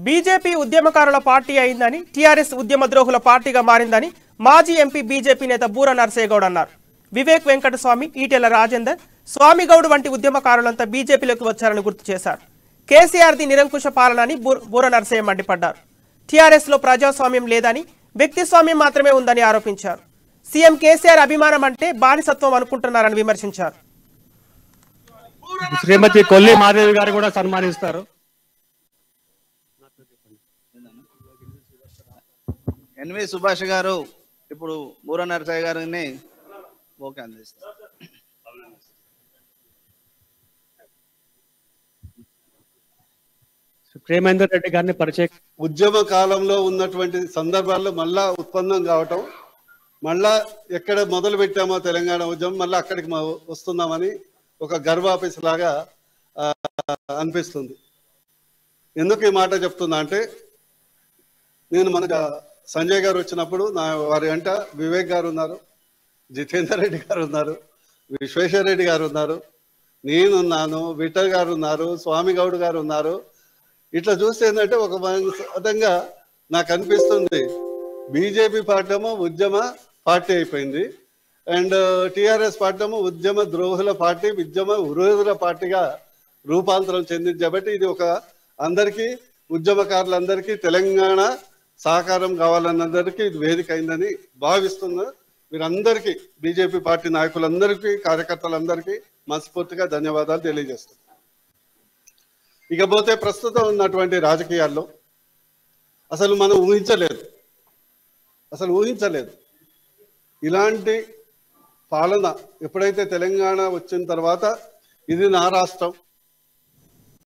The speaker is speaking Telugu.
బీజేపీ ఉద్యమకారుల పార్టీ అయిందని, టీఆర్ఎస్ ఉద్యమ ద్రోహుల పార్టీగా మారిందని మాజీ ఎంపీ బీజేపీ నేత బూర నర్సయ్యగౌడ్ అన్నారు. వివేక్ వెంకటస్వామి, ఈటెల రాజేందర్, స్వామిగౌడ్ వంటి ఉద్యమకారులంతా బీజేపీలోకి వచ్చారని గుర్తు చేశారు. కేసీఆర్ది నిరంకుశ పాలన అని బూర నర్సయ్య మండిపడ్డారు. టీఆర్ఎస్ లో ప్రజాస్వామ్యం లేదని, వ్యక్తిస్వామ్యం మాత్రమే ఉందని ఆరోపించారు. సీఎం కేసీఆర్ అభిమానం అంటే బానిసత్వం అనుకుంటున్నారని విమర్శించారు. శ్రీమతి కొల్లి మాదేవి గారు కూడా సన్మానిస్తారు. ఎన్వి సుభాష్ గారు ఇప్పుడు బూర నరసయ్య గారిని ఓకే అందిస్తారు. ప్రేమేందర్ రెడ్డి గారిని పరిచయం. ఉద్యమ కాలంలో ఉన్నటువంటి సందర్భాల్లో మళ్ళా ఉత్పన్నం కావటం, మళ్ళా ఎక్కడ మొదలు పెట్టామో తెలంగాణ ఉద్యమం మళ్ళీ అక్కడికి వస్తున్నామని ఒక గర్వాపీస్ లాగా అనిపిస్తుంది. ఎందుకు ఈ మాట చెప్తున్నా అంటే, నేను మనకు సంజయ్ గారు వచ్చినప్పుడు వారి వెంట వివేక్ గారు ఉన్నారు, జితేందర్ రెడ్డి గారు ఉన్నారు, విశ్వేశ్వర రెడ్డి గారు ఉన్నారు, నేనున్నాను, విఠల్ గారు ఉన్నారు, స్వామిగౌడ్ గారు ఉన్నారు. ఇట్లా చూస్తే ఏంటంటే ఒక విధంగా నాకు అనిపిస్తుంది, బీజేపీ పార్టీ ఏమో ఉద్యమ పార్టీ అయిపోయింది, అండ్ టీఆర్ఎస్ పార్టీ ఏమో ఉద్యమ ద్రోహుల పార్టీ, ఉద్యమ విరోధుల పార్టీగా రూపాంతరం చెందింది. కాబట్టి ఇది ఒక అందరికీ, ఉద్యమకారులందరికీ తెలంగాణ సహకారం కావాలన్నందరికీ ఇది వేదిక అయిందని భావిస్తున్నా. మీరందరికీ, బీజేపీ పార్టీ నాయకులందరికీ, కార్యకర్తలందరికీ మనస్ఫూర్తిగా ధన్యవాదాలు తెలియజేస్తున్నాను. ఇకపోతే ప్రస్తుతం ఉన్నటువంటి రాజకీయాల్లో అసలు మనం ఊహించలేదు ఇలాంటి పాలన. ఎప్పుడైతే తెలంగాణ వచ్చిన తర్వాత ఇది నా రాష్ట్రం,